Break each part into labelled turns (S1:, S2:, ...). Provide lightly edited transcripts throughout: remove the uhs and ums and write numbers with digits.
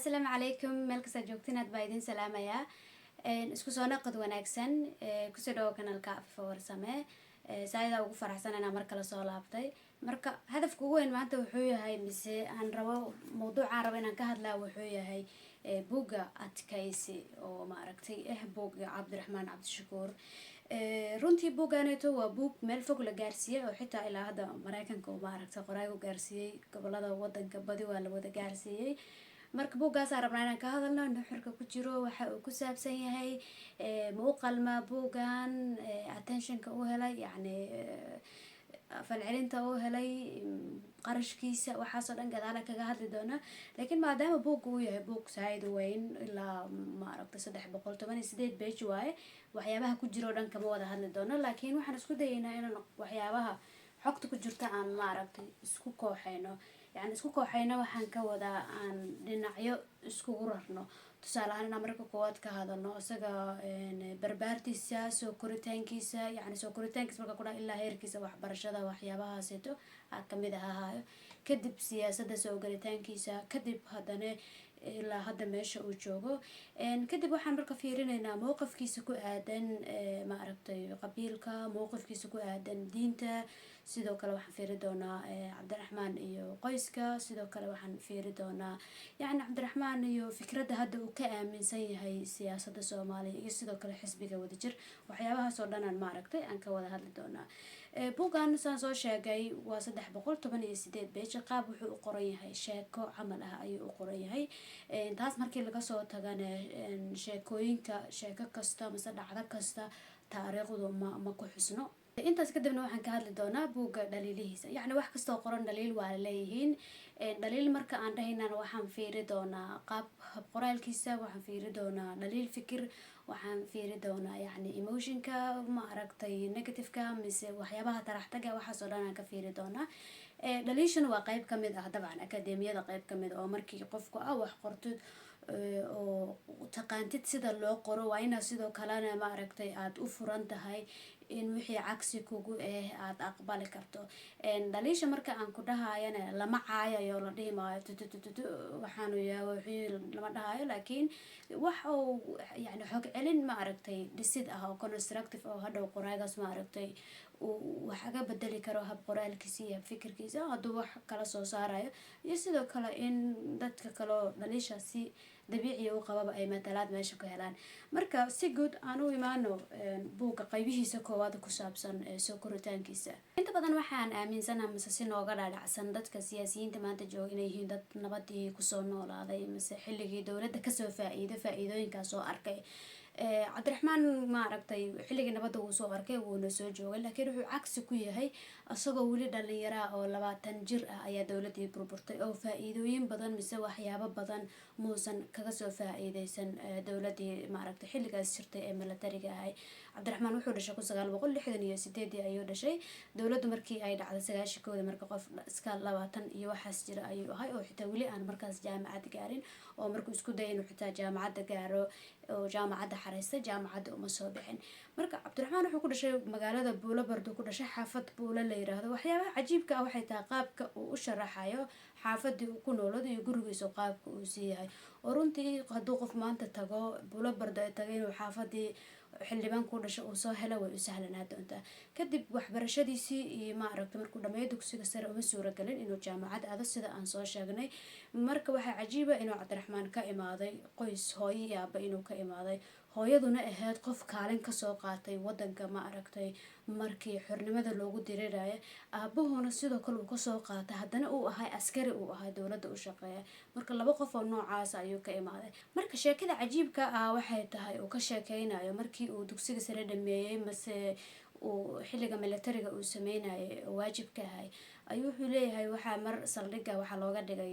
S1: السلام عليكم ملك سجوكتنا بايدين سلام يا isku soo naqad wanaagsan kusoo dhawo kanalka Afifa Warsame saayida ugu faraxsan inaan mar kale soo laabtay marka hadafku weyn maanta wuxuu yahay mise aan rabo mowduuca rabo inaan ka hadlaa wuxuu yahay buuga adkaysi oo ma aragtay buuga Cabdiraxmaan Cabdishakuur runtii buuganeeto waa buug meel fog la gaarsiiyay oo xitaa ilaa hadda Mareykanka uu ma aragtay qoraagu gaarsiiyay gobolada wadanka badi waa la wada gaarsiiyay marka buugaas aan rabnaa inaan ka hadalno nuxurka ku jiro waxa uu ku saabsan yahay ma u qalma buugan attentionka uu helay yani falcelinta uu helay qarashkiisa waxaasoo dhan gadaala kaga hadli doona laakiin maadaama buugga uu yahay buug saaid weyn ilaa ma aragtay 318 page waaye waxyaabaha ku jiro dhan kama wada hadli doono laakiin waxaan isku dayaynaa inaan waxyaabaha xogta ku jirta aan ma aragtay isku kooxayno يعني isku kooxayna waxaan ka wadaa aan dhinacyo isku rarno tusaale ahaan marka koowaad ka hadalno isaga barbaartiisa soo koritaankiisa yani soo koritaankiisa marka ku ilaa heerkiisa waxbarashada waxyaabahaasito kamid ahaayo kadib siyaasadda soo galitaankiisa kadib haddana ilaa hadda meesha uu joogo kadib waxaan marka fiirinaynaa mowqifkiisa ku aadan ma aragtay qabiilka mowqifkiisa ku aadan diinta sidoo kale waxaan fiiri doonaa Cabdiraxmaan iyo qoyska sidoo kale waxaan fiiri doonaa yani Cabdiraxmaan iyo fikradda hadda uu ka aaminsan yahay siyaasadda Soomaaliya iyo sidoo kale xisbiga wadajir waxyaabahaas oo dhan aan ma aragtay aan ka wada hadli doonaa buugan saan soo sheegay waa 318 page qaab wuxuu u qoran yahay sheeko camal ah ayuu u qoran yahay taas markii laga soo tagana sheekooyinka sheeko kasta mise dhacdo kasta taariikhdu ma ku xusno intaas kadibna waxaan ka hadli doonaa buugga dhaliilihiisa yani wax kasta oo qoran dhaliil waa leeyihiin dhaliil marka aan dhahaynana waxaan fiiri doonaa qaab hab qoraalkiisa waxaan fiiri doonaa dhaliil fikir waxaan fiiri doonaa yani emotionka ma aragtay negativeka mise waxyaabaha taraxtaga waxaas oo dhan aan ka fiiri doonaa dhaliishana waa qayb kamid ah dabcan akademiyada qayb kamid oo markii qofku wax qortid oo taqaantid sida loo qoro waa inaad sidoo kalena ma aragtay aad u furan tahay in wixii cagsi kugu aad aqbali karto dhaliisha marka aan ku dhahayana lama caayayo la dhihi maayo waxaanu yahay wixii lama dhahayo laakiin wax oo yani xog celin ma aragtay dhisid ah oo constructive oo hadhow qoraagas ma aragtay wax aga bedeli karo hab qoraalkiisa iyo fikirkiisa hadduu wax kala soo saarayo iyo sidoo kale in dadka kale dhaliisha si dabiici u qababa ay matalaad meesha ku helaan marka si guud aan u imaano buugga qaybihiisa koowaad ku saabsan soo koritaankiisa inta badan waxaan aaminsanahay mise si nooga dhaadhacsan dadka siyaasiyiinta maanta jooga inay yihiin dad nabadii kusoo noolaaday mise xilligii dowladda kasoo faa'iidooyinkaas soo arkay Cabdiraxmaan ma aragtay xilligii nabadda uu soo arkay wuuna soo joogay laakiin wuxuu cagsi ku yahay asagoo weli dhalinyaro oo 20 jir ah ayaa dowladii burburtay oo faa'iidooyin badan mise waxyaabo badan muusan kaga soo faa'iideysan dowladii ma aragtay xilligaas jirtay ee militariga ahay Cabdiraxmaan wuxuu dhashay 1968 ayuu dhashay dowladdu markii ay dhacday 90 marka qof iska 20 iyo waxaas jira ayuu ahay oo xitaa weli aan markaas jaamacad gaarin oo markuu isku dayay inuu xitaa jaamacadda gaaro oo jaamacadda xareysta jaamacadda uma soo bixin marka Cabdiraxmaan wuxuu ku dhashay magaalada Buulo Bardo ku dhashay xaafad Buulo la yiraahdo waxyaabaha cajiibka ah waxay tahay qaabka uu u sharaxayo xaafadii uu ku noolado iyo gurigiisa qaabka uu siyahay oo runtii hadduu qof maanta tago Buulo Bardo ay tagay inuu xaafadii xildhibaan ku dhashay oo soo helo way u sahlanaa doontaa kadib waxbarashadiisii iyo ma aragtay markuu dhameeyo dugsiga sare uma suuragelin inuu jaamacad aado sida aan soo sheegnay marka waxa cajiib ah inuu Cabdiraxmaan ka imaaday qoys hooyo iyo aabba inuu ka imaaday hooyaduna ahayd qof kaalin ka soo qaatay wadanka ma aragtay markii xornimada loogu diriraayo aabuhuna sidoo kale uu ka soo qaatay haddana uu ahay askari uu ahay dowladda u shaqeeya marka laba qof oo noocaas ayuu ka imaaday marka sheekada cajiibka ah waxay tahay uu ka sheekeynayo markii uu dugsiga sare dhameeyay mase uu xilliga militariga uu sameynayay waajibka ahay ayuu wuxuu leeyahay waxa mar saldhiga waxa looga dhigay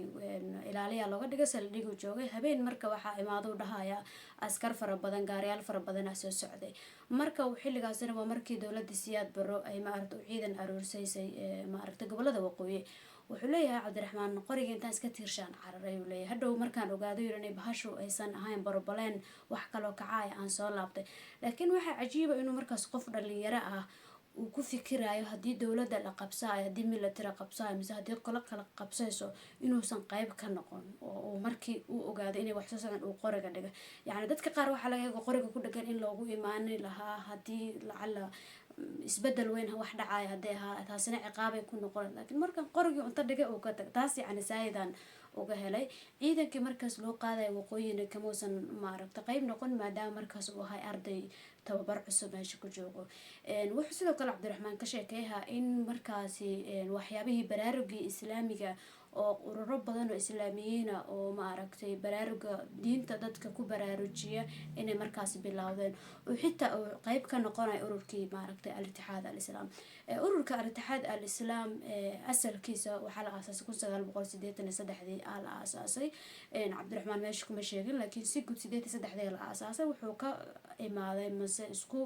S1: ilaaliya looga dhigay saldhigu joogay habeen marka waxa imaado dhahaya askar fara badan gaariyaal fara badan soo socday marka xilligaasna waa markii dowladda Siyaad Barro ay ma aragtay ciidan aruursaysay ma aragtay gobolada waqooyi wuxuu leeyahay Cabdiraxmaan qoriga intaan iska tiirshaan cararay uu leeyahay hadhow markaan ogaado inay bahashu aysan ahayn barbaleen wax kale oo kacay aan soo laabtay laakiin waxa cajiib ah inuu markaas qof dhalinyaro ah uu ku fikirayo haddii dowladda la qabsaayo, haddii military qabsaayo, mise haddii qolo kala qabsayso inuusan qayb ka noqon, oo markii uu ogaado inay wax soo socdaan uu qoriga dhiga. yacni dadka qaar waxaa laga yaga qoriga ku dhagan in loogu imaani lahaa haddii lacala isbedel weyn wax dhacaya hadday ahaa, taasina ciqaabay ku noqon. laakiin markan qorigii unta dhigay uu ka tag, taas yacni saayidan uga helay. ciidankii markaas loo qaadaya waqooyina kamuusan maaragta qayb noqon, maadaama markaas uu ahay arday tababar cusub meesha ku joogo. wuxuu sidoo kale cabdiraxmaan ka sheekeyaha in markaasi waxyaabihii baraarugii islaamiga oo ururo badan oo islaamiyiina oo maaragtay baraaruga diinta dadka ku baraarujiya inay markaasi bilowdeen, oo xitaa uu qayb ka noqonayo ururkii maaragtay al-itixaad al-islaam. ururka al-itixaad al-islaam asalkiisa waxaa la aasaasay 1983 aa la aasaasay. cabdiraxmaan meesha kuma sheegin, laakiin si guud 83 la aasaasay. wuxuu ka imaaday mase isku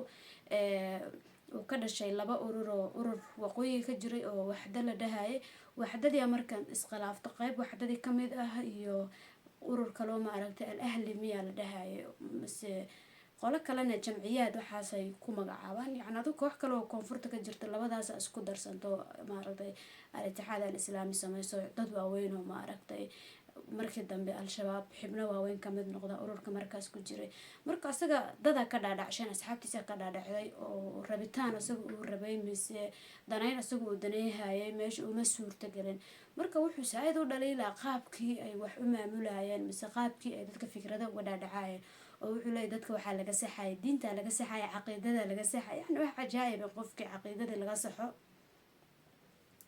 S1: uu ka dhashay laba urur oo urur waqooyiga ka jiray oo waxda la dhahayay. waxdadii markan iskhilaaftay qayb waxdadii ka mid ah iyo urur kaloo maaragtay al-ahli miyaa la dhahayay, mase qolo kalena jamciyaad waxaasay ku magacaabaan. yacni adigu koox kale oo koonfurta ka jirta labadaas isku darsanto maaragtay al-itixaad al-islaami samayso dad waaweyn oo maaragtay markii dambe al-shabaab xibno waaweyn ka mid noqda ururka markaas ku jiray. marka asaga dada ka dhaadhacsheen, asxaabtiisa ka dhaadhacday oo rabitaan asaga uu rabay mise danayn asaga uu daneeyhayay meesha uma suurta gelin. marka wuxuu saaid u dhaliilaa qaabkii ay wax u maamulayeen mise qaabkii ay dadka fikrada uga dhaadhacayeen, oo wuxuu leeyahay dadka waxaa laga saxaya diinta, laga saxaya caqiidada, laga saxaya. yani wax cajaa'ib qofkii caqiidada laga saxo.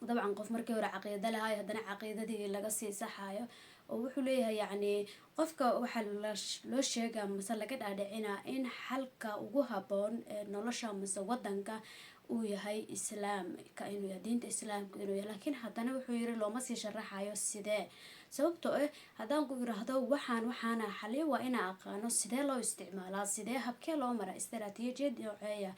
S1: dabcan qof markii hore caqiida lahayo haddana caqiidadii laga sii saxayo, oo wuxuu leeyahay yacni qofka waxaa loo sheegaa mise laga dhaadhicinaa in xalka ugu haboon nolosha mise wadanka uu yahay islaamka, inuu yahay diinta islaamka inuu yahay. laakiin haddana wuxuu yiri looma sii sharaxayo sidee, sababtoo haddaan ku yiraahdo waxaana xaliyo waa inaa aqaano sidee loo isticmaalaa, sidee habkee loo mara, istaraatiijiyad nooceeya,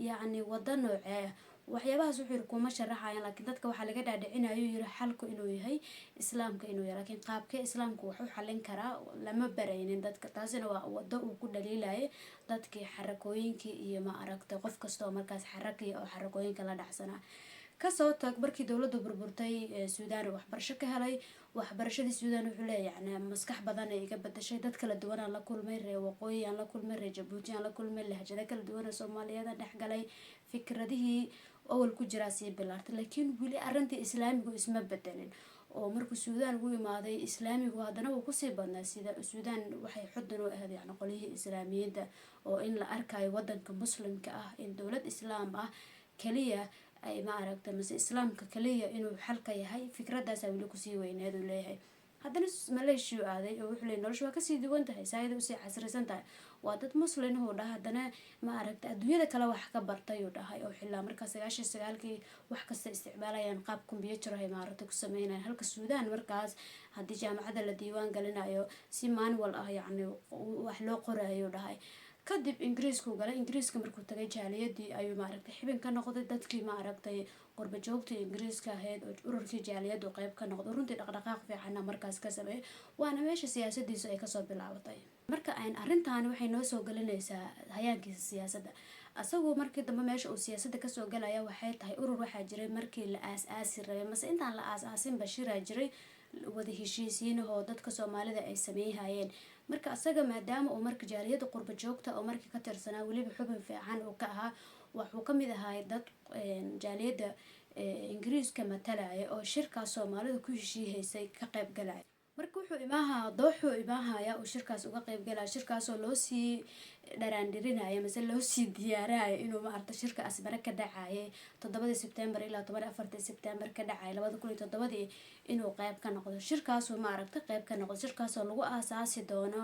S1: yacni wada nooceeya. waxyaabahaas wuxuu yiri kuma sharaxayan, laakiin dadka waxaa laga dhaadhicinayo yiri xalku inuu yahay islaamka inuu yahay. laakiin qaabkee islaamku wax u xalin karaa lama baraynin dadka. taasina waa wado uu ku dhaliilayay dadkii xarakooyinkii iyo ma aragtay qof kasta oo markaas xarakii oo xarakooyinka la dhacsanaa. kasoo tag markii dowladdu burburtay suudaan waxbarasho ka helay. waxbarashadii suudaan wuxuu leeyahay yacni maskax badan ay iga bedashay, dad kala duwan aan la kulmay, reer waqooyi aan la kulmay, reer jabuuti aan la kulmay, lahjado kala duwan oo soomaaliyada dhexgalay, fikradihii awal ku jiraa sii bilaartay. laakiin weli arrintii islaamigu isma bedelin, oo markuu suudaan ugu imaaday islaamigu haddana wuu kusii badnaa. sida suudaan waxay xudan u ahayd yacni qolyihii islaamiyiinta, oo in la arkayo wadanka muslimka ah in dowlad islaam ah kaliya ay ma aragtay mise islaamka kaliya inuu xalka yahay. fikradaasa weli kusii weyneed uu leeyahay. haddana maleeshiyu aaday oo wuxuu leeyahay noloshu waa kasii duwan tahay, saayida usii casrisan tahay, waa dad muslin uu dhahay. haddana ma aragtay adduunyada kale wax ka bartay uu dhahay, oo xilaa markaas 99kii wax kasta isticmaalayaan qaab computer ay maaragtay ku sameynayaan. halka suudaan markaas haddii jaamacadda la diiwaan galinayo si manual ah yacni wax loo qorayo uu dhahay. kadib ingiriisku galay. ingiriiska markuu tagay jaaliyadii ayuu maaragtay xibin ka noqday. dadkii maaragtay qurba joogtii ingiriiska ahayd oo ururkii jaaliyadu qayb ka noqday. runtii dhaqdhaqaaq fiicanna markaas ka sameeyay, waana meesha siyaasadiisu ay kasoo bilaabatay. marka arrintaani waxay noo soo gelinaysaa hayaankiisa siyaasadda. asagu markii dambe meesha uu siyaasadda kasoo galaya waxay tahay urur waxaa jiray markii la aas-aasi rabay mase intaan la aas-aasin bashiraa jiray wada heshiisiinahoo dadka soomaalida ay sameeyhayeen. marka asaga maadaama uu marka jaaliyada qurba joogta oo markii ka tirsanaa weliba xubin fiican uu ka ahaa, wuxuu ka mid ahaa dad jaaliyada ingiriiska matalaya oo shirkaas soomaalida ku heshiihaysay ka qayb galaya. marka wuxuu dooxuu imaahaya uu shirkaas uga qayb galaya, shirkaasoo loo sii dharaandhirinaya mase loo sii diyaaraya inuu maaragtay shirka asbare ka dhacayay 7 September ilaa 14 September ka dhacay 2007 inuu qayb ka noqdo. shirkaasoo maaragtay qayb ka noqdo, shirkaasoo lagu aasaasi doono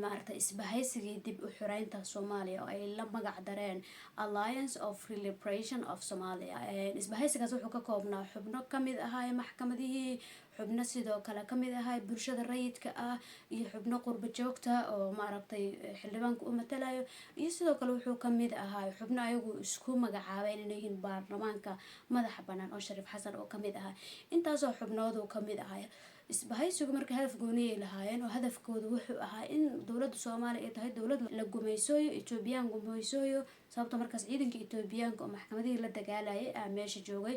S1: maaragtay isbahaysigii dib u xuraynta Soomaaliya oo ay la magac dareen Alliance of Liberation of Somalia. isbahaysigaas wuxuu ka koobnaa xubno kamid ahaa maxkamadihii, xubno sidoo kale kamid ahaa bulshada rayidka ah, iyo xubno qurba joogta oo maaragtay xildhibaanka u matalayo, iyo sidoo kale wuxuu kamid ahaa xubno ayagu isku magacaabeen inay yihiin baarlamaanka madaxa banaan oo Shariif Xasan oo kamid ahaa. intaasoo xubnood uu kamid ahaa. isbahaysigu marka hadaf gooniyay lahaayeen oo hadafkooda wuxuu ahaa in dowladda Soomaaliya ay tahay dowlad la gumeysooyo Ethiopian gumeysooyo sababtoo markaas ciidanka Ethiopian oo maxkamadihii la dagaalayay meesha joogay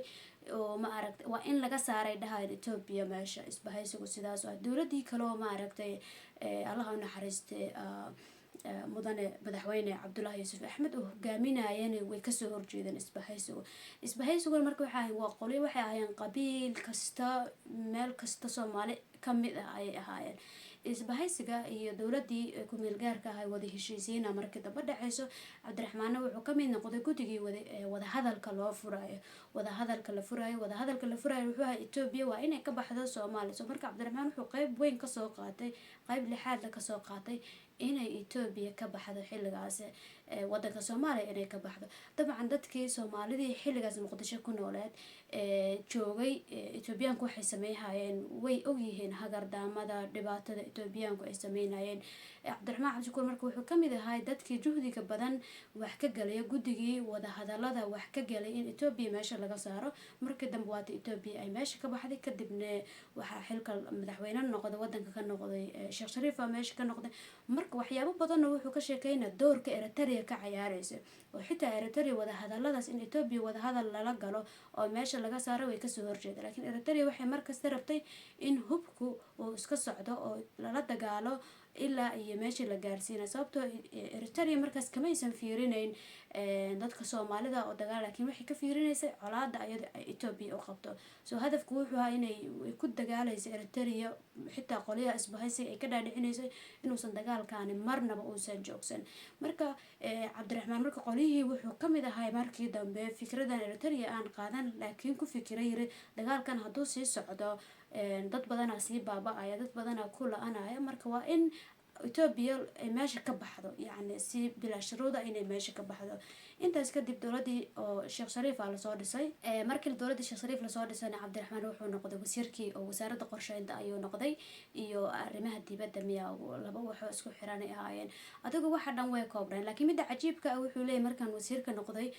S1: oo ma aragtay waa in laga saaray dhahaan Ethiopia meesha isbahaysigu sidaas oo dowladii kale oo ma aragtay Allah u naxariistay mudane madaxweyne Cabdullaahi Yuusuf Axmed oo hogaaminayeen way ka soo horjeedeen isbahaysigu marka waa qoli waxay ahaayeen qabiil kasta meel kasta Soomaali kamid ah ay ahaayeen isbahaysiga iyo dowladii ku meel gaarka ah wada heshiisiina markii daba dhacayso Cabdiraxmaan wuxuu ka mid noqday guddigii wada hadalka la furayo wuxuu ahaa Ethiopia waa inay ka baxdo Soomaaliya marka Cabdiraxmaan wuxuu qayb weyn ka soo qaatay qayb lixaad ka soo qaatay inay Ethiopia ka baxdo xilligaas wadanka Soomaaliya inay ka baxdo dabcan dadkii Soomaalidii xilligaas Muqdisho ku nooleed joogay Ethiopian waxay sameeyeen way og yihiin hagardaamada dhibaatada Ethiopian ay sameeyeen Cabdiraxmaan Cabdishakuur marka wuxuu kamid ahaa dadkii juhdiga badan wax ka galay guddigii wada hadalada wax ka galay in Ethiopia meesha laga saaro markii dambe waata Ethiopia ay meesha ka baxday kadibna waxa xilka madaxweyne noqday wadanka ka noqday Sheekh Shariif meesha ka noqday marka waxyaabo badan wuxuu ka sheekeynaa doorka Eritrea ka ciyaaraysa oo xitaa Eritrea wada hadaladaas in Ethiopia wada hadal lala galo oo meesha laga saaro way ka soo horjeeday laakiin Eritrea waxay markaas rabtay in hubku uu iska socdo oo lala dagaalo ilaa iyo meesha la gaarsiinayo sababtoo Eritrea markaas kama aysan fiirinayn dadka Soomaalida oo dagaal laakiin waxay ka fiirinaysay colaadda ayada Ethiopia u qabto soo hadafku wuxuu ahaa inay ku dagaalayso Eritrea xitaa qoliyaha isbahaysiga ay ka dhaadhicinaysay inuusan dagaalkaani marnaba uusan joogsan marka Cabdiraxmaan marka qoliyihii wuxuu kamid ahaa markii dambe fikradan Eritrea aan qaadan laakiin ku fikiray dagaalkan hadduu sii socdo dad badan sii baaba'aya dad badan ku la'anaya marka waa in Ethiopia ay meesha ka baxdo yani si bila shuruuda inay meesha ka baxdo intaas kadib dowladii oo Sheekh Shariif la soo dhisay markii dowladii Sheekh Shariif la soo dhisay Cabdiraxmaan wuxuu noqday wasiirkii oo wasaaradda qorsheynta ayuu noqday iyo arrimaha dibadda laba wax isku xiran ay ahaayeen adigu waxa dhan way koobnaan laakiin mid cajiibka ah wuxuu leeyahay markaan wasiirka noqday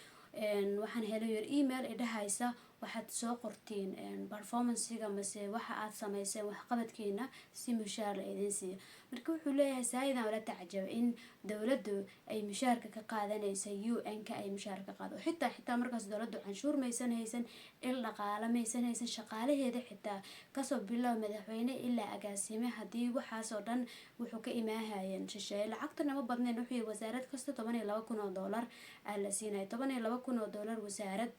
S1: waxaan helay email idahaysa waxaad soo qortiin performance-ga mise waxa aad sameyseen wax qabadkeena si mushaar la idin siiyo marka wuxuu leeyahay saayidan wala tacajab in dowladdu ay mushaarka ka qaadanaysa UN-ka ay mushaarka qaado xitaa markaas dowladdu canshuur maysan haysan il dhaqaale maysan haysan shaqaalaheeda xitaa kasoo bilow madaxweyne ilaa agaasime hadii waxaas oo dhan wuxuu ka imaahayeen shisheeye lacagtana ma badnayn wuxuu wasaarad kasta $12,000 la siinay $12,000 wasaarad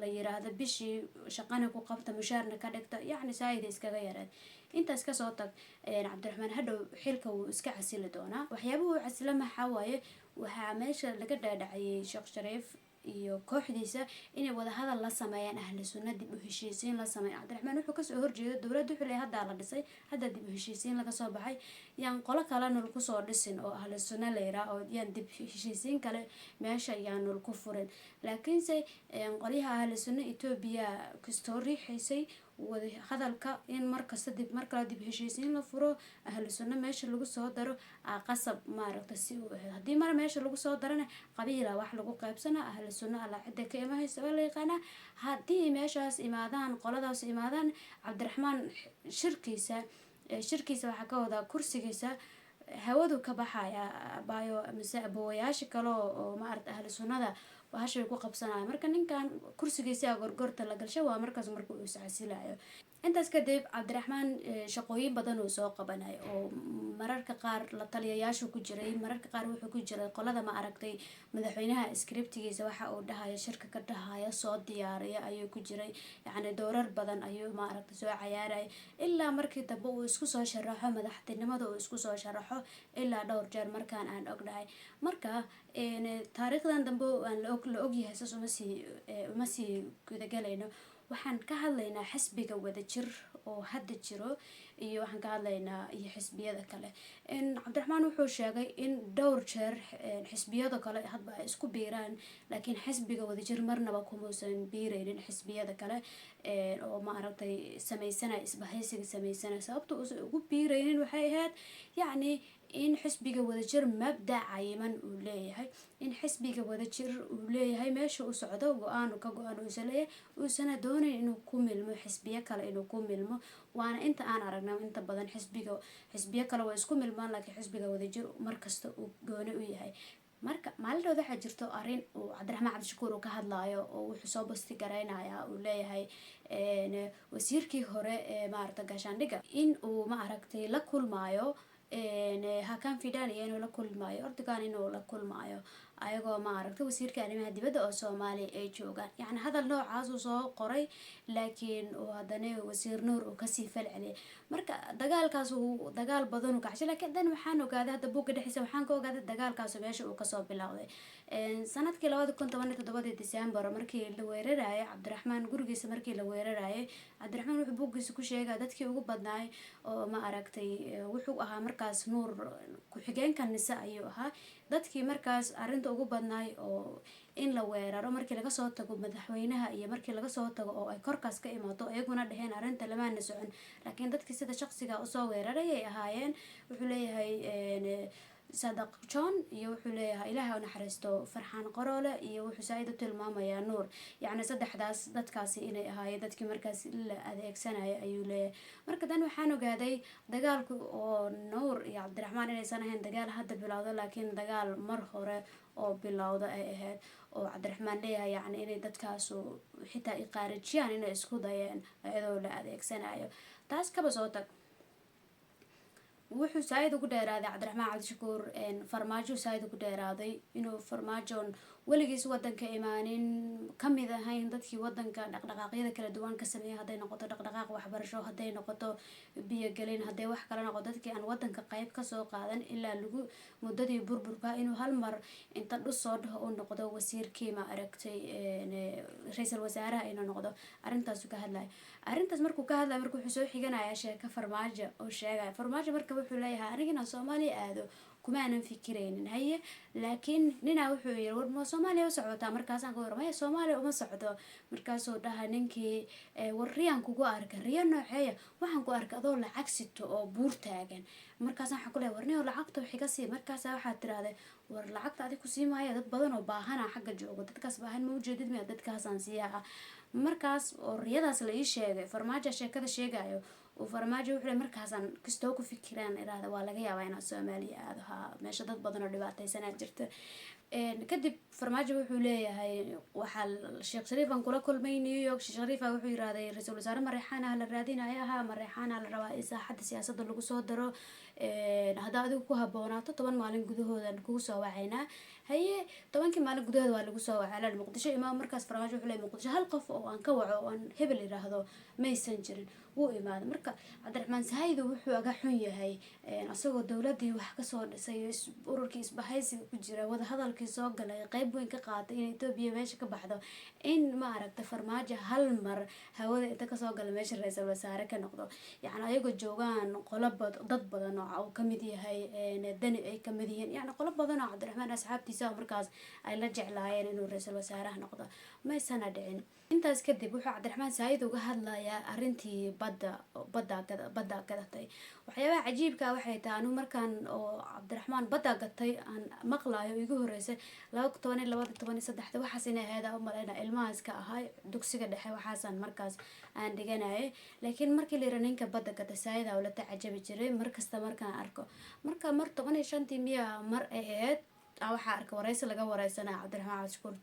S1: la yiraahdo bishii shaqana ku qabta mushaarna ka dhigta yani saayid iskaga yareed intaas ka soo tag Cabdiraxmaan hadhow xilka uu iska casili doonaa waxyaabaha uu casila maxaa waaye waxaa meesha laga dhaadhacayay Sheekh Shariif iyo kooxdiisa inay wada hadal la sameeyaan ahli sunna dib u heshiisiin la sameeyo Cabdiraxmaan wuxuu ka soo horjeeday dowladda wuxuu leeyahay hadda la dhisay hadda dib u heshiisiin laga soo baxay yaan qolo kale nul ku soo dhisin oo ahli sunna leeyahay oo yaan dib heshiisiin kale meesha yaan nul ku furin laakiinse qoliyaha ahli sunna Ethiopia kastoo riixaysay wada hadalka in markasta markala dib heshiisiin la furo ahli sunna meesha lagu soo daro qasab maaragta si hadii mar meesha lagu soo darana qabiila wax lagu qaybsana ahli sunna ala cid ka imaayso la yaqaan hadii meeshaas imaadaan qoladaas imaadaan Cabdiraxmaan shirkiisa waxa ka wada kursigiisa hawadu ka baxaya baayo mise abooyaasha kale oo maaragta ahli sunnada waxay ku qabsanayaan marka ninkan kursigiisa gorgorta la galshay waa markaas markuu uu iscasilayo intaas kadib Cabdiraxmaan shaqooyin badan uu soo qabanay oo mararka qaar la taliyayaashu ku jiray mararka qaar wuxuu ku jiray qolada ma aragtay madaxweynaha scriptigiisa waxa uu dhahayo shirka ka dhahayo soo diyaariya ayuu ku jiray yani doorar badan ayuu ma aragtay soo ciyaaray ilaa markii dambe uu isku soo sharaxo madaxtinimada uu isku soo sharaxo ilaa dhowr jeer markaan aan ognahay marka taariikhdan dambe aan la ogyahay saas uma sii gudagalayno waxaan ka hadlaynaa xisbiga wadajir oo hadda jiro iyo waxaan ka hadlaynaa iyo xisbiyada kale Cabdiraxmaan wuxuu sheegay in dhowr jeer xisbiyada kale hadba ay isku biiraan laakiin xisbiga wadajir marnaba kumausan biiraynin xisbiyada kale oo ma aragtay sameysana isbahaysiga sameysana sababta uu ugu biiraynin waxay ahayd yani in xisbiga wadajir mabda cayiman uu leeyahay, in xisbiga wadajir uu leeyahay meesha uu socdo go-aan ka go-aan uusan leeyahay, uusana doonayn inuu ku milmo xisbiyo kale inuu ku milmo. waana inta aan aragnay inta badan xisbiyo kale waa isku milmaan, laakiin xisbiga wadajir markasta uu gooni u yahay. marka maalin waxaa jirto arrin uu Cabdiraxmaan Cabdishakuur uu ka hadlaayo oo wuxuu soo basti garaynaya uu leeyahay wasiirkii hore ee maaragtay gaashaandhigga in uu ma aragtay la kulmaayo Hakan Fidan iyo inuu la kulmaayo Erdogan inuu la kulmaayo ayagoo ma aragtay wasiirka arrimaha dibadda oo Soomaaliya ay joogaan. yacni hadal noocaas uu soo qoray, laakiin uu haddana wasiir Nuur uu kasii falceliyay. marka dagaalkaas uu dagaal badan u kacshay, laakiin dan waxaan ogaaday hadda buugga dhexdiisa waxaan ka ogaaday dagaalkaas meesha uu kasoo bilowday sanadkii 2017 December markii la weerarayay Cabdiraxmaan gurigiisa. markii la weerarayay Cabdiraxmaan wuxuu buuggiisa ku sheegay dadkii ugu badnaay oo ma aragtay wuxuu ahaa markaas Nuur ku-xigeenka nisa ayuu ahaa. dadkii markaas arrinta ugu badnaay oo in la weeraro markii laga soo tago madaxweynaha iyo markii laga soo tago oo ay korkaas ka imaato ayaguna dhaheen arrinta lamaana socon, laakiin dadkii sida shaqsiga usoo weeraray ay ahaayeen wuxuu leeyahay Sadaq John iyo wuxuu leeyahay ilaahay u naxariisto Farxaan Qaroole iyo wuxuu Saaiid u tilmaamayaa Nuur. yacni saddexdaas dadkaasi inay ahaayeen dadkii markaas la adeegsanaya ayuu leeyahay. marka dan waxaan ogaaday dagaalku oo Nuur iyo Cabdiraxmaan inaysan ahayn dagaal hadda bilowda, laakiin dagaal mar hore oo bilowda ay ahayd oo Cabdiraxmaan leeyahay yacni inay dadkaasu xitaa iqaarijiyaan inay isku dayeen iyadoo la adeegsanayo. taas kaba soo tag wuxuu Saaiid ugu dheeraaday Cabdiraxmaan Cabdishakuur farmaajo Saaiid ugu dheeraaday inuu farmaajoon weligiis wadanka imaanin kamid ahayn dadkii wadanka dhaqdhaqaaqyada kala duwan ka sameeyay, hadday noqoto dhaqdhaqaaq waxbarasho, hadday noqoto biyo gelin, hadday wax kala noqoto dadkii aan wadanka qayb kasoo qaadan ilaa lagu muddadii burburka inuu hal mar inta dhus soo dhaho uu noqdo wasiirkii ma aragtay ra-iisul wasaaraha inuu noqdo. arrintaas ka hadlay arrintaas markuu ka hadlay markuu wuxuu soo xiganaya sheeka farmaajo oo sheegay farmaajo marka wuxuu leeyahay anigana Soomaaliya aado kuma aanan fikiraynin haye, laakiin nina wuxuu yiri war ma Soomaaliya u socotaa. markaasaan ku warmay Soomaaliya uma socdo. markaasuu dhahay ninkii war riyaan kugu arkay riyo nooceeya, waxaan ku arkay adoo lacag sito oo buur taagan. markaasaan waxaan ku leeyahay warniyo lacagta wixii ka sii. markaasaa waxaad tiraahday war lacagta adiga ku sii maayo dad badan oo baahana xagga joogo, dadkaas baahan ma ujeedid miya dadkaasaan siiyaa. markaas oo riyadaas la ii sheegay farmaajo sheekada sheegayo farmaajo wuxuu markaasaan kastoo ku fikiraan iraada waa laga yaabaa inaan Soomaaliya aado meesha dad badan oo dhibaataysan jirta. kadib farmaajo wuxuu leeyahay waxa Sheekh Shariif aan kula kulmay New York. Sheekh Shariif wuxuu yiraahday ra'iisul wasaare Mareexaan la raadinayo Mareexaan la rabaa in saaxadda siyaasadda lagu soo daro hadda adigu ku haboonaato 10 maalin gudahooda kugu soo wacaynaa haye 10 maalin gudahooda waa lagu soo wacay Muqdisho imaam. markaas farmaajo wuxuu leeyahay Muqdisho hal qof oo aan ka waco oo aan hebel iraahdo maysan jirin wuu imaado. marka Cabdiraxmaan Saaiid wuxuu aga xun yahay asagoo dawladii wax ka soo dhisay ururkii isbahaysiga ku jira wada hadalkii soo galay qayb weyn ka qaatay in Itoobiya meesha ka baxdo in ma aragtay farmaajo hal mar hawada inta ka soo galay meesha ra'iisul wasaare ka noqdo. yacni ayagoo joogaan qolobad dad badan oo kamid yahay dani ay kamid yihiin yacni qolob badan oo Cabdiraxmaan asxaabtiisa markaas ay la jeclaayeen inuu ra'iisul wasaaraha noqdo maysan dhicin. intaas kadib wuxuu Cabdiraxmaan Saaiid uga hadlayaa arrintii badda gadatay. waxyaabaha cajiibka waxay tahay anu markaan oo Cabdiraxmaan badda gatay aan maqlaayo igu horeysay 2013 waxaas inay ahayd u maleynaa ilmahaas ka ahay dugsiga dhexe waxaasan markaas aan dhiganayay. laakiin markii la yiraahdo ninka badda gatay Saaiid aa la tacajabi jiray markasta markaan arko. marka mar 15 miya mar ahayd waxa arka wareysi laga wareysanaa Cabdiraxmaan Cabdishakuur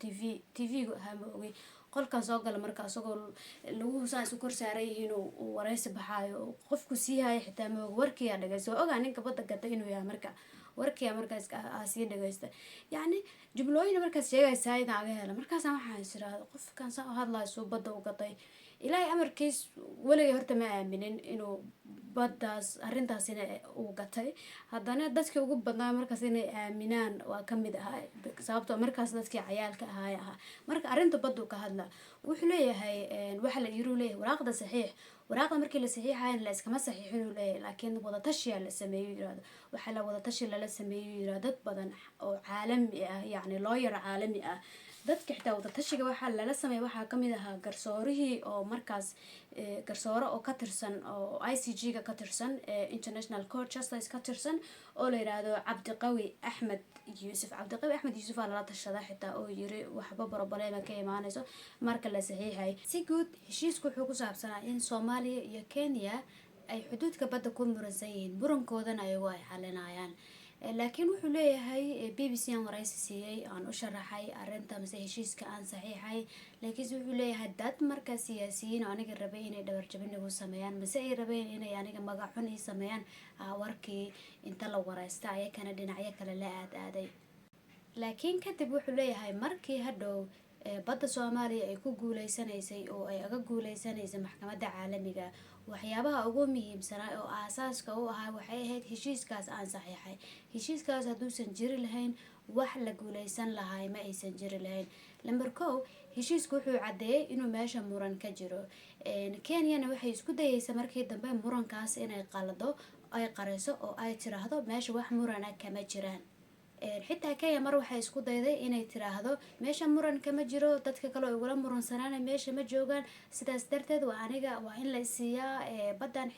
S1: TV-gu ahaa ma ogi qolkan soo gala marka asagoo lagu saas u kor saaray inuu wareysi baxaayo qofku sii hay xitaa ma warkiya dhageyso ogaa ninka badda gatay inuu yahay. marka warkiya markaas sii dhageysta yacni jumlooyin markaas sheegay Saaiid aga hela. markaas waxaan isiraado qofkan soo hadlayo soo badda u gatay ilaahay amarkiis waliga horta ma aaminin inuu baddaas arrintaas uu gatay. haddana dadkii ugu badnaa markaas inay aaminaan waa kamid ahaa sababtoo markaas dadkii cayaalka ahaa. marka arrinta baddu ka hadla wuxuu leeyahay waxa la yiri leeyahay waraaqda saxiix. waraaqda markii la saxiixayn la iskama saxiixin leeyahay laakiin wada tashi la sameeyo yiraahdo waxa la wada tashi la sameeyo yiraahdo dad badan oo caalami ah yacni lawyer caalami ah dadka xitaa wadatashiga waxaa lala sameeyay waxaa kamid ahaa garsoorihii oo markaas garsoore oo ka tirsan oo ICG-ga ka tirsan International Court Justice ka tirsan oo la yiraahdo Cabdiqawi Axmed Yuusuf aa lala tashaday xitaa oo yiri waxba problema ka imaanayso marka la saxiixay. Si guud heshiisku wuxuu ku saabsanaa in Soomaaliya iyo Kenya ay xuduudka badda ku muransan yihiin murankoodana ayagu ay xalinayaan. laakiin wuxuu leeyahay BBC aan waraysi siiyay aan u sharaxay arrinta mise heshiiska aan saxiixay, laakiin wuxuu leeyahay dad markaa siyaasiyiin oo aniga rabay inay dhabar jabin igu sameeyaan mise ay rabeen inay aniga magac xun ii sameeyaan warkii inta la waraysta ayakana dhinacyo kale la aaday. laakiin kadib wuxuu leeyahay markii hadhow badda Soomaaliya ay ku guuleysanaysay oo ay aga guuleysanaysay maxkamadda caalamiga, waxyaabaha ugu muhiimsanaa oo aasaaska u ahaa waxay ahayd heshiiskaas aan saxiixay. heshiiskaas hadduusan jiri lahayn wax la guuleysan lahaa ma aysan jiri lahayn. Number 1 heshiisku wuxuu cadeeyay inuu meesha muran ka jiro. Kenyana waxay isku dayaysaa markii dambe murankaas inay qalado ay qarayso oo ay tiraahdo meesha wax murana kama jiraan. xitaa Kenya mar waxay isku dayday inay tiraahdo meesha muran kama jiro, dadka kale oo wala muransanaan meesha ma joogaan, sidaas darteed waa in la siiyaa badan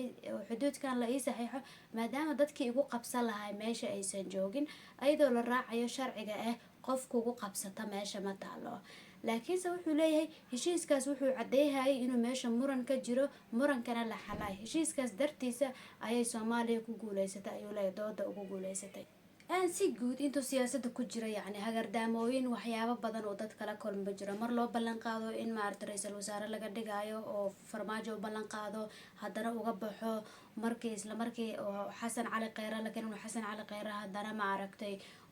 S1: xuduudkan la ii saxiixo maadaama dadkii igu qabsan lahaa meesha aysan joogin, ayadoo la raacayo sharciga qofku ugu qabsata meesha ma taalo. laakiinse wuxuu leeyahay heshiiskaas wuxuu cadeeyay inuu meesha muran ka jiro, murankana la xalay. heshiiskaas dartiisa ayay Soomaaliya ku guuleysatay, ayuu leeyahay dooda ugu guuleysatay. si guud intuu siyaasadda ku jira hagardaamooyin waxyaabo badan oo dad kala kulma jiro. mar loo ballan qaado in ra'iisul wasaare laga dhigayo oo Farmaajo u ballan qaado haddana uga baxo, isla markii oo Xasan Cali Kheyre haddana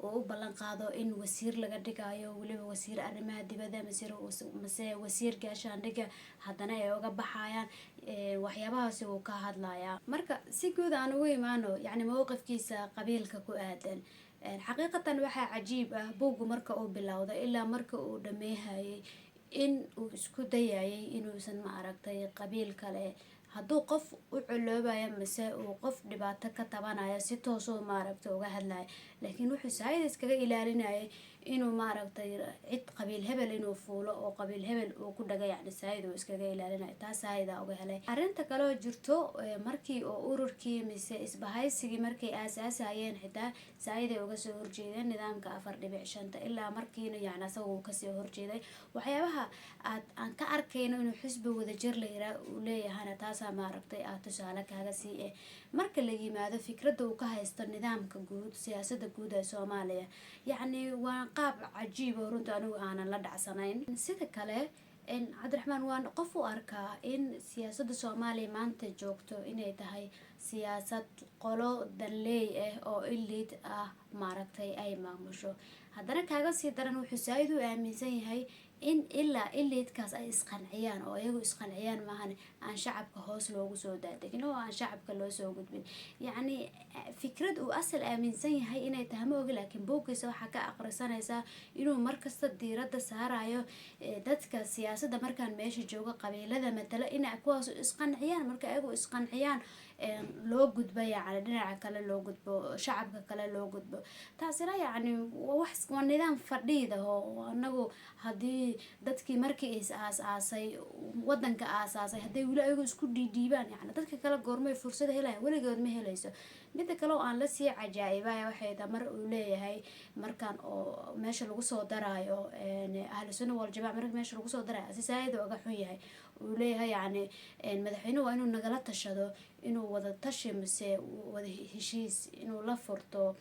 S1: oo u ballan qaado in wasiir laga dhigayo, waliba wasiir arrimaha dibadda mise wasiir gaashaandhigga, haddana ay uga baxayaan. waxyaabahaasi uu ka hadlayaa. marka si guud aan ugu imaano mowqifkiisa qabiilka ku aadan. xaqiiqatan waxaa cajiib ah buuggu marka uu bilowday ilaa marka uu dhameeyay in uu isku dayayay inuusan qabiil kale hadduu qof u culoobayo mise uu qof dhibaato ka tabanayo si toos oo uga hadlayo, laakiin wuxuu saayid iskaga ilaalinayay inuu cid qabiil hebel inuu fuulo oo qabiil hebel uu ku dhagay saayid uu iskaga ilaalinayo. taas saayid uga helay. arrinta kale oo jirto markii oo ururkii mise isbahaysigii markay aasaasayeen xitaa saayid ay uga soo horjeedeen nidaamka 4.5 ilaa markiina asagu uu kasoo horjeeday. waxyaabaha aan ka arkayno inuu xisbi wada jir uu leeyahay taas tusaale kaaga sii marka la yimaado fikradda uu ka haysto nidaamka guud, siyaasadda guud ee Soomaaliya. waa qaab cajiib oo runtii anigu aanan la dhacsanayn. sida kale Cabdiraxmaan waan qof u arkaa in siyaasadda Soomaaliya maanta joogto inay tahay siyaasad qolo danleey oo elite ay maamusho. haddana kaaga sii daran wuxuu saayid u aaminsan yahay in ilaa elitekaas ay isqanciyaan oo iyagu isqanciyaan maahan aan shacabka hoos loogu soo daadegin oo aan shacabka loo soo gudbin. fikrad uu asal aaminsan yahay inay tahay ma ogi, laakiin buuggiisa waxaa ka aqrisanaysaa inuu markasta diiradda saarayo dadka siyaasadda markaan meesha jooga qabiilada matala inay kuwaas isqanciyaan, marka iyagu isqanciyaan loo gudbo dhinaca kale loo gudbo, shacabka kale loo gudbo. taasina waa nidaam fadhiida oo anagu haddii dadkii markii is aasaasay wadanka aasaasay hadday weli ayagu isku dhiidhiibaan dadka kale goormay fursad helayaan? weligood ma helayso. midda kale oo aan la sii cajaa'ibaya waxay tahay mar uu leeyahay markaan oo meesha lagu soo daraayo ahlu sunna wal jamaa marka meesha lagu soo daraayo si saayid uga xun yahay. uu leeyahay madaxweynuhu waa inuu nagala tashado, inuu wada tashi mise wada heshiis inuu la furto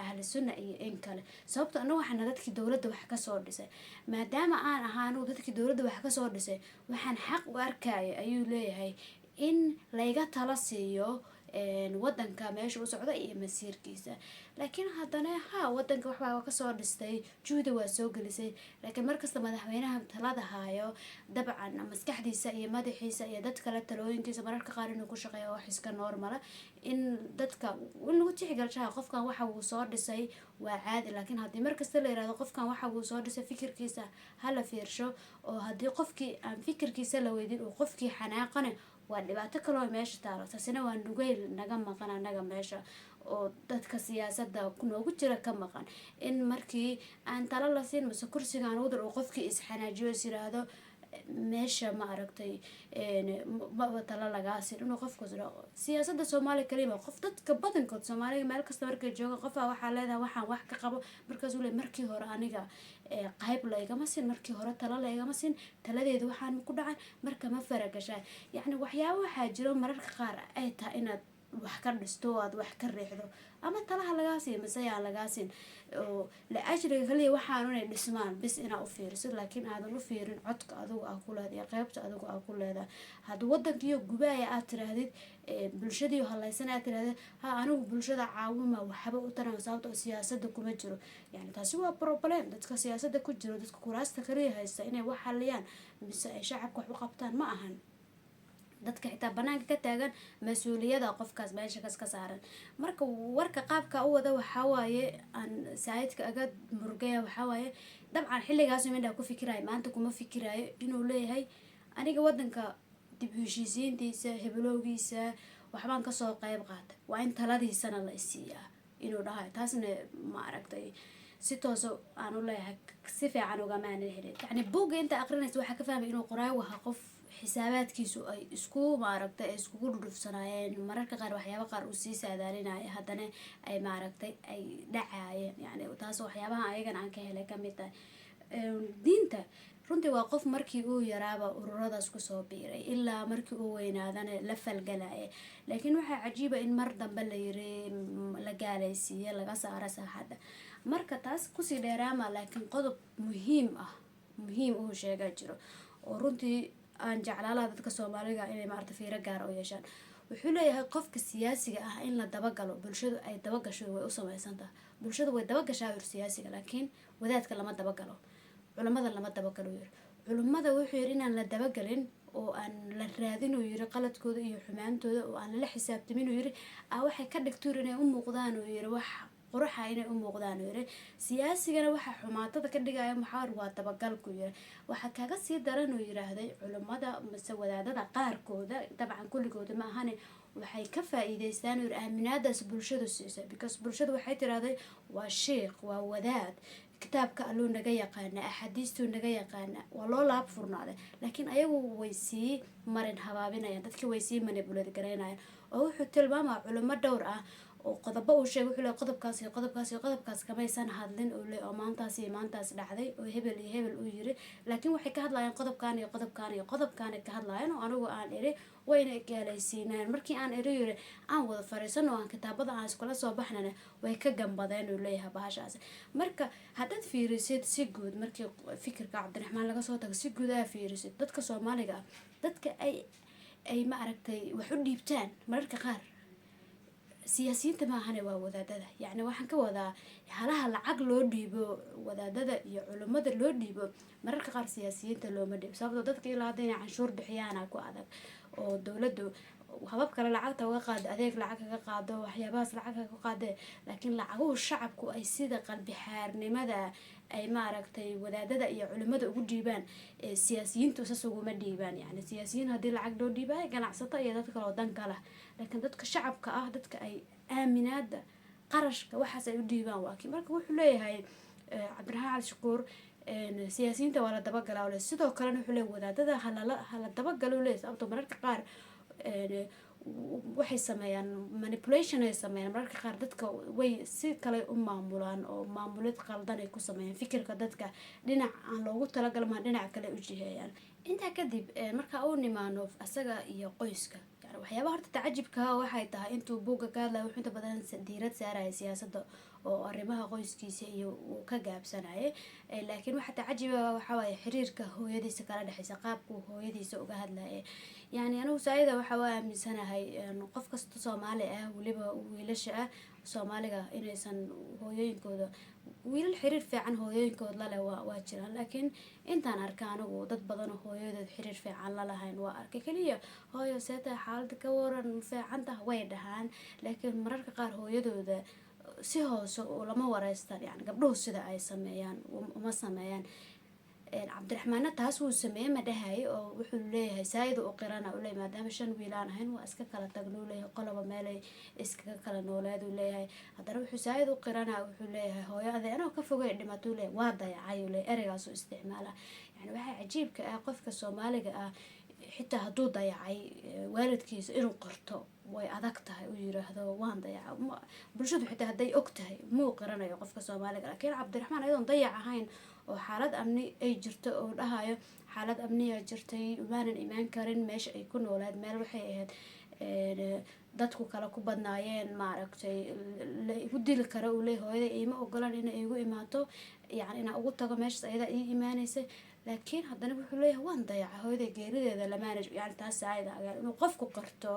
S1: ahlu sunna iyo in kale. sababtoo anagu waxaan dadkii dawladda wax ka soo dhisay, maadaama aan ahaanu dadkii dawladda wax ka soo dhisay waxaan xaq u arkay ayuu leeyahay in layga tala siiyo wadanka meesha u socdo iyo masiirkiisa. laakiin haddana wadanka waxbaa ka soo dhistay, juhdi waa soo gelisay, laakiin markasta madaxweynaha talada haayo dabcan maskaxdiisa iyo madaxiisa iyo dad kale talooyinkiisa mararka qaar inuu ku shaqeeyo wax iska normal in dadka lagu tixgeliyo qofkan waxa uu soo dhisay waa caadi. laakiin haddii markasta la yiraahdo qofkan waxa uu soo dhisay fikirkiisa hala fiirsho, oo haddii qofkii aan fikirkiisa la weydin oo qofkii xanaaqane waa dhibaato kaloo meesha taalo. Taasina waa nugeyl naga maqan anaga meesha oo dadka siyaasadda noogu jira ka maqan, in markii aan talo la siin mise kursigaan wadar uu qofkii isxanaajiyo is yiraahdo meesha ma aragtay ma talo lagaa siin inuu qofku siyaasadda Soomaaliya kalima qof dadka badankood Soomaaliya meel kasta markay joogaan qof waxaa leedahay waxaan wax ka qabo markaas uu leeyahay markii hore aniga qayb la igama siin, markii hore talo la igama siin, taladeedu waxaan ku dhacan marka ma faragashay. yacni waxyaabo waxaa jiro mararka qaar ay tahay inaad wax ka dhisto aad wax ka riixdo ama talaha lagaa siin mise yaa lagaa siin oo la ajriga kaliya waxaan inay dhismaan bis inaa u fiiriso, laakiin aadan u fiirin codka adigu aa ku leedahay qaybta adigu aa ku leedahay. haddii wadankiyo gubaaya aad tiraahdid bulshadii halaysan aad tirahdid ha anigu bulshada caawima waxba u taran sababta oo siyaasadda kuma jiro, yani taasi waa problem. dadka siyaasadda ku jiro dadka kuraasta kaliya haysta inay wax xaliyaan mise ay shacabka wax u qabtaan ma ahan. dadka xitaa banaanka ka taagan mas-uuliyada qofkaas meesha ka saaran. marka warka qaabka u wada waxaa waaye aan saayidka aga murugaya waxaa waaye dabcan xilligaas midha ku fikiraayo maanta kuma fikiraayo inuu leeyahay aniga wadanka dib u heshiisiintiisa hebelowgiisa waxbaan kasoo qayb qaatay waa in taladiisana la isiiyaa inuu dhahayo. taasna ma aragtay si tooso aan u leeyahay si fiican ugamaana helin. yacni buugga inta aqrinaysa waxaa ka fahmay inuu qoraayo waha qof xisaabaadkiisu ay isku maaragtay ay iskugu dhudhufsanaayeen mararka qaar waxyaaba qaar uu sii saadaalinaya haddana ay maaragtay ay dhacaayeen. yani taas waxyaabaha ayagana aan ka helay ka mid tahay. diinta runtii waa qof markii uu yaraaba ururadaas kusoo biiray ilaa markii uu weynaadana la falgalaya, laakiin waxaa cajiiba in mar dambe la yiri la gaalaysiiye laga saaro saaxadda. marka taas kusii dheeraama laakiin qodob muhiim uu sheega jiro oo runtii aan jeclaalaha dadka Soomaaliga inay maarta fiiro gaar u yeeshaan. wuxuu leeyahay qofka siyaasiga ah in la dabagalo bulshadu ay dabagasho way u samaysantaa. bulshadu way dabagashaa siyaasiga laakiin wadaadka lama dabagalo, culimada lama dabagalo. culimada wuxuu yiri inaan la dabagalin oo aan la raadin uu yiri qaladkooda iyo xumaantooda oo aan la xisaabtamin uu yiri waxay ka dhigtaan inay u muuqdaan uu yiri wax quraxa inay u muuqdaan uu yiri. siyaasigana waxa xumaatada ka dhigaya maxaa waa dabagalku yiri. waxa kaga sii daran uu yiraahday culimada mise wadaadada qaarkooda dabcan kulligooda ma ahane waxay ka faa'iideystaan uu aaminaadaas bulshadu siisay because bulshadu waxay tiraahday waa sheekh waa wadaad kitaabka alluu naga yaqaana axaadiistuu naga yaqaana waa loo laab furnaaday, laakiin ayagu way sii marin habaabinayaan dadkii way sii manipulate garaynayaan. oo wuxuu tilmaamaa culimo dhowr ah oo qodobo uu sheegay wuxuu leeyahay qodobkaas kamaysan hadlin oo leeyahay oo maantaas dhacday oo hebel iyo hebel uu yiri, laakiin waxay ka hadlayaan qodobkaan ka hadlayaan oo anigu aan iri wayna gaalaysiinaan. markii aan iri yiri aan wada fariisano aan kitaabada aan iskula soo baxnana way ka gambadeen uu leeyahay bahashaas. marka haddaad fiirisid si guud markii fikirka Cabdiraxmaan laga soo tago si guud aad fiirisid dadka Soomaaliga dadka ay ma aragtay wax u dhiibtaan mararka qaar siyaasiyiinta ma ahane waa wadaadada. yacni waxaan ka wadaa halaha lacag loo dhiibo wadaadada iyo culimada loo dhiibo mararka qaar siyaasiyiinta looma dhiibo sababtoo dadka ilaa hadda inay canshuur bixiyaana ku adag oo dowladdu habab kale lacagta uga qaado adeeg lacag kaga qaado waxyaabahaas lacag kaga qaade, laakiin lacaguhu shacabku ay sida qalbi xaarnimada ay ma aragtay wadaadada iyo culimada ugu dhiibaan siyaasiyiintu isas uguma dhiibaan. yani siyaasiyiin haddii lacag loo dhiibay ganacsato iyo dadka kale oo dan kale, laakiin dadka shacabka ah dadka ay aaminaada qarashka waxaas ay u dhiibaan waa kii. marka wuxuu leeyahay Cabdiraxmaan Cali Shakuur siyaasiyiinta waa la dabagalaa le sidoo kalena wuxuu leeyahay wadaadada hala dabagalo le sababtoo mararka qaar waxay sameeyaan manipulation ay sameeyaan mararka qaar dadka way si kale u maamulaan oo maamulid qaldan ay ku sameeyaan fikirka dadka dhinac aan loogu talagalin ma dhinac kale u jiheeyaan. intaa kadib marka uu nimaano asaga iyo qoyska waxyaabaha horta tacajibka waxay tahay intuu buugga ka hadlayo wuxuu inta badan diirad saaraya siyaasadda oo arrimaha qoyskiisa iyo uu ka gaabsanayay, laakiin waxa tacajiba waxa waaye xiriirka hooyadiisa kala dhaxaysa qaabku hooyadiisa uga hadlayay. yani anigu saayida waxa waa aaminsanahay qof kasta Soomaali ah waliba wiilasha ah Soomaaliga inaysan hooyooyinkooda wiilal xiriir fiican hooyooyinkooda la leh waa jiraan, laakiin intaan arka anigu dad badan oo hooyadood xiriir fiican la lahayn waa arkay kaliya hooyo seeta xaalada ka waran fiicanta way dhahaan, laakiin mararka qaar hooyadooda si hoose oo lama wareystaan yani gabdhuhu sida ay sameeyaan uma sameeyaan. cabdiraxmaanna taas wuu sameeyey ma dhahay oo wuxuu leeyahay saayid u qirana u leeyahay maadaama 5 wiil aan ahayn waa iska kala tagnuu leeyahay qoloba meelay iskaga kala nooleed uu leeyahay haddana wuxuu saayid u qirana wuxuu leeyahay hooyada anoo ka fogay dhimato leeyahay waa dayacay uu leeyahay ereygaas uu isticmaala yani waxa cajiibka ah qofka Soomaaliga ah xitaa hadduu dayacay waalidkiisa inuu qorto way adag tahay uu yiraahdo waan dayacay bulshadu xitaa hadday og tahay muu qiranayo qofka Soomaaliga laakiin cabdiraxmaan ayadoon dayac ahayn oo xaalad amni ay jirto oo dhahayo xaalad amniya jirtay umaanan imaan karin meesha ay ku noolaad meel waxay ahayd dadku kala ku badnaayeen maaragtay la igu dili karo uu leeyahay hooyada iima ogolaan inay igu imaato yani inaan ugu tago meeshaas ayada ii imaanaysay laakiin haddana wuxuu leeyahay waan dayacay hooyada geerideeda lamaanaj yani taas saayida agaan inuu qofku qarto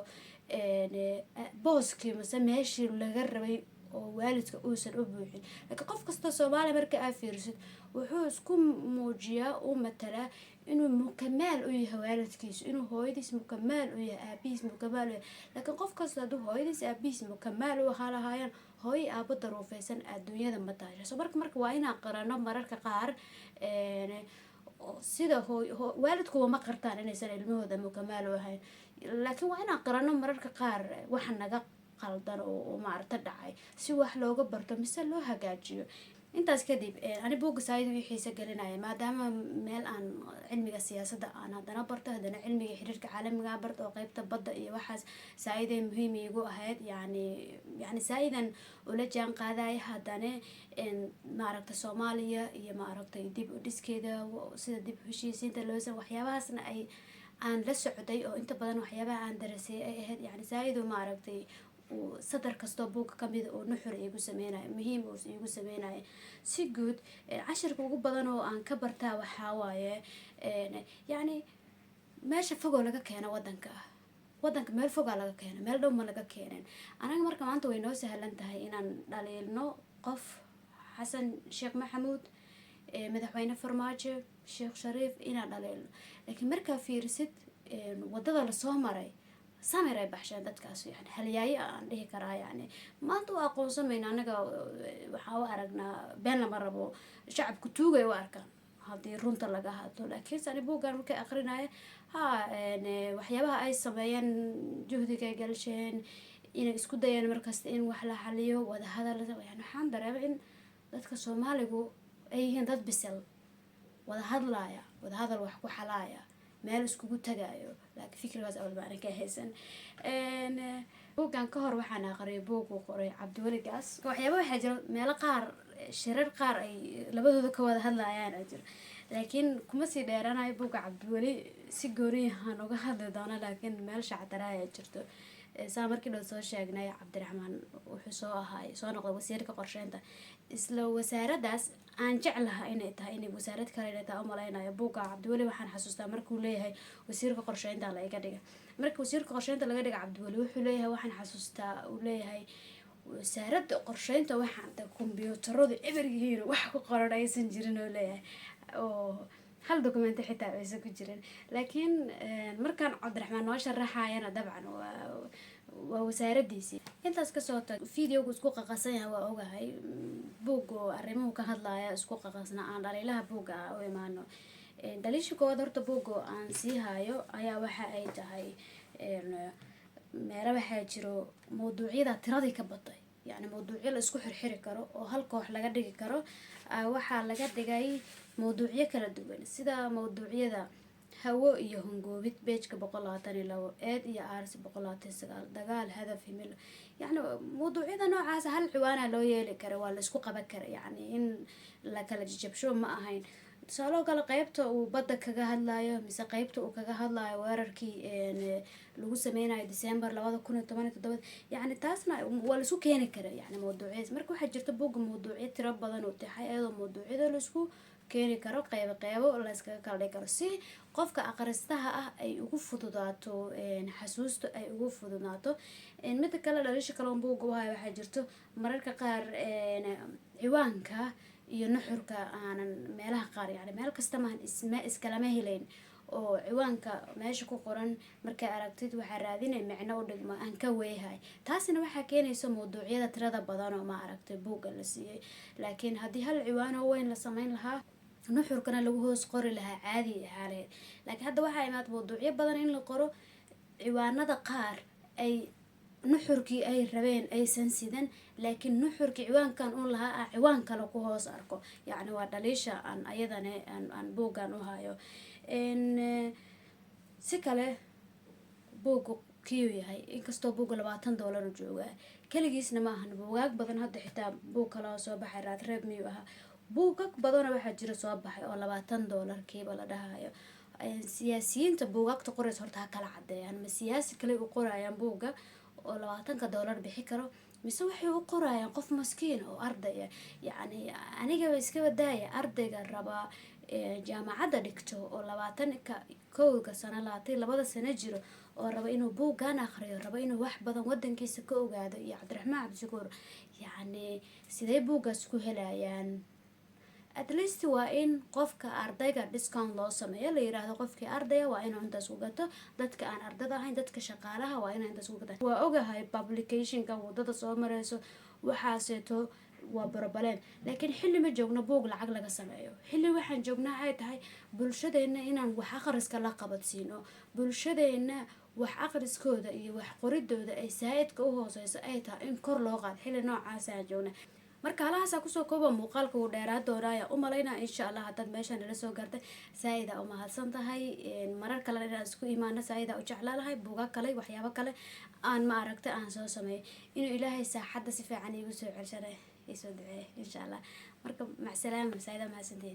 S1: booskii mase meeshii laga rabay oo waalidka uusan u buuxin laakiin qof kasta Soomaali marka aad fiirisid wuxuu isku muujiyaa uu matalaa inuu mukamaal u yahay waalidkiisa inuu hooyadiis mukamaal u yahay aabihiis mukamaal u yahay laakiin qof kasta hadduu hooyadiis aabihiis mukamaal u lahaayeen hooyo aabo daruufaysan adduunyada ma taasho so marka waa inaan qarano mararka qaar sida waalidku ma qartaan inaysan ilmahooda mukamaal u ahayn laakiin waa inaan qarano mararka qaar waxa naga qaldan oo maarta dhacay si wax looga barto mise loo hagaajiyo intaas kadib ani buugga saayid wixii xiisa gelinaya maadaama meel aan cilmiga siyaasadda aan haddana barto haddana cilmiga xiriirka caalamiga barto oo qaybta badda iyo waxaas saayiday muhiim iigu ahayd yani saayidan ula jaan qaadaya haddana maaragta Soomaaliya iyo maaragtay dib u dhiskeeda sida dib u heshiisiinta loosan waxyaabahaasna ay aan la socday oo inta badan waxyaabaha aan darasay ay ahayd yani saayidu maaragtay sadar kastoo buugga kamida oo nuxur iigu sameynayo muhiim oo iigu sameynayo si guud cashirka ugu badan oo aan ka bartaa waxaa waaye yani meesha fogoo laga keeno wadanka meel fogaa laga keeno meel dhow ma laga keenin anaga marka maanta way noo sahlan tahay inaan dhaliilno qof xasan sheekh maxamuud madaxweyne farmaajo sheekh shariif inaan dhaliilno laakiin markaa fiirisid wadada lasoo maray samir ay baxsheen dadkaas yani halyaayo aan dhihi karaa yani maanta waa aqoonsamayna anaga waxaa u aragnaa been lama rabo shacabku tuugay u arkaan haddii runta laga hadlo laakiin sani buuggan markay aqrinaya waxyaabaha ay sameeyeen juhdiga ay galsheen inay isku dayeen markasta in wax la xaliyo wada hadal yani waxaan dareemay in dadka Soomaaligu ay yihiin dad bisel wada hadlaya wada hadal wax ku xalaaya meel iskugu tagaayo laakiin fikirkaas awal baan ka haysan buuggan ka hor waxaan aqriyay buug uu qoray Cabdiweli Gaas waxyaabo waxa jira meelo qaar shirar qaar ay labadooda ka wada hadlayaan jira laakiin kuma sii dheeranayo buugga Cabdiweli si gooriyahan uga hadli doona laakiin meel shactaraaya jirto saa markii dhow soo sheegnay Cabdiraxmaan wuxuu soo noqday wasiirka qorsheynta isla wasaaraddaas aan jeclahay inay tahay inay wasaarad kale inay tahay umaleynaayo buugga Cabdiweli waxaan xasuustaa markuu leeyahay wasiirka qorsheynta la iga dhiga marka wasiirka qorsheynta laga dhiga Cabdiweli wuxuu leeyahay waxaan xasuustaa uu leeyahay wasaaradda qorsheynta waxaan kombiyuutaradu ebergihiin wax ku qoran aysan jirin oo leeyahay oo hal document xitaa aysan ku jirin laakiin markaan Cabdiraxmaan noo sharaxayana dabcan waa wasaaradiisii intaas ka soo tag fiidiyogu isku qaqasan yahay waa ogahay buugga arrimuhu ka hadlaya isku qaqasna aan dhaliilaha buugga u imaano dhaliisha koowaad horta buugga aan sii hayo ayaa waxa ay tahay meelo waxaa jiro mawduucyada tiradii ka batay yani mawduucyo la isku xirxiri karo oo hal koox laga dhigi karo waxaa laga dhigay mawduucyo kala duwan sida mawduucyada hawo iyo hungoobid beejka 122 eed iyo aarsi 129 dagaal hadaf himil yani mawduucyada noocaas hal ciwaana loo yeeli karo waa la isku qaban kara yani in la kala jabsho ma ahayn tusaale kale qaybta uu badda kaga hadlayo mise qaybta uu kaga hadlayo weerarkii lagu sameynayo December 2017 yani taasna waa la isku keeni kara yani mawduucyada marka waxa jirta buugga mawduucyo tiro badan oo tahay ayadoo mawduucyada la isku keeni karo qaybo la iskaga kala dhigi karo si qofka aqristaha ah ay ugu fududaato xasuusto ay ugu fududaato mid kale dhaliisha kale oo buugga waxa jirto mararka qaar ciwaanka iyo nuxurka aanan meelaha qaar yani meel kasta ma iskalama helayn oo ciwaanka meesha ku qoran marka aragtid waxa raadinay macno u dhigma aan ka weeyahay taasina waxa keenaysa mawduucyada tirada badan oo ma aragtay buugga la siiyay laakiin hadii hal ciwaan oo weyn la sameyn lahaa nuxurkana lagu hoos qori lahaa caadi ahaaleed. laakiin hadda waxaa imaad mawduucyo badan in la qoro ciwaanada qaar ay nuxurkii ay rabeen aysan sidan, laakiin nuxurkii ciwaankan u lahaa ciwaan kale ku hoos arko. yacni waa dhaliisha aan ayadane aan buuggan u hayo. si kale buuggu kiyuu yahay, inkastoo buugga $20 joogaa keligiisna ma ahan, buugaag badan hadda xitaa buug kale oo soo baxay raad reeb miyuu ahaa, buugag badana waxaa jira soo baxay oo $20 kiiba la dhahayo. siyaasiyiinta buugaagta qoraysa horta ha kala cadeeyaan, ma siyaasi kale u qorayaan buugga oo $20 bixi karo, mise waxay u qorayaan qof maskiin oo ardaya. yacni anigaba iska wadaaya ardayga rabaa jaamacadda dhigto oo 21 sano 22 sano jiro oo raba inuu buuggan akhriyo, raba inuu wax badan wadankiisa ka ogaado, iyo Cabdiraxmaan Cabdishakuur yacni sidee buuggaas ku helayaan? at least waa in qofka ardayga discount loo sameeyo, la yiraahdo qofkii ardaya waa inuu intaas u gato, dadka aan ardada ahayn, dadka shaqaalaha waa inay intaas u gataan. waa ogahay publicationka wadada soo mareyso waxaaseeto waa problem, laakiin xilli ma joogno buug lacag laga sameeyo. xilli waxaan joognaa ay tahay bulshadeena inaan wax akhriska la qabadsiino, bulshadeena wax akhriskooda iyo wax qoridooda ay saa'idka u hooseyso ay tahay in kor loo qaado. xilli noocaas aan joognaa. marka halahaasaa kusoo kooba muuqaalka uu dheeraad doona ayaa u malaynaa. insha allah haddaad meeshaan nala soo gaartay saa'ida u mahadsan tahay. marar kale inaan isku imaano saa'ida u jeclaalahay buugaag kale waxyaabo kale aan ma aragtay aan soo sameeyay, inuu ilaahay saaxadda si fiican iigu soo celshanay isoo duceey insha allah. marka macsalaama saa'ida mahadsantiin.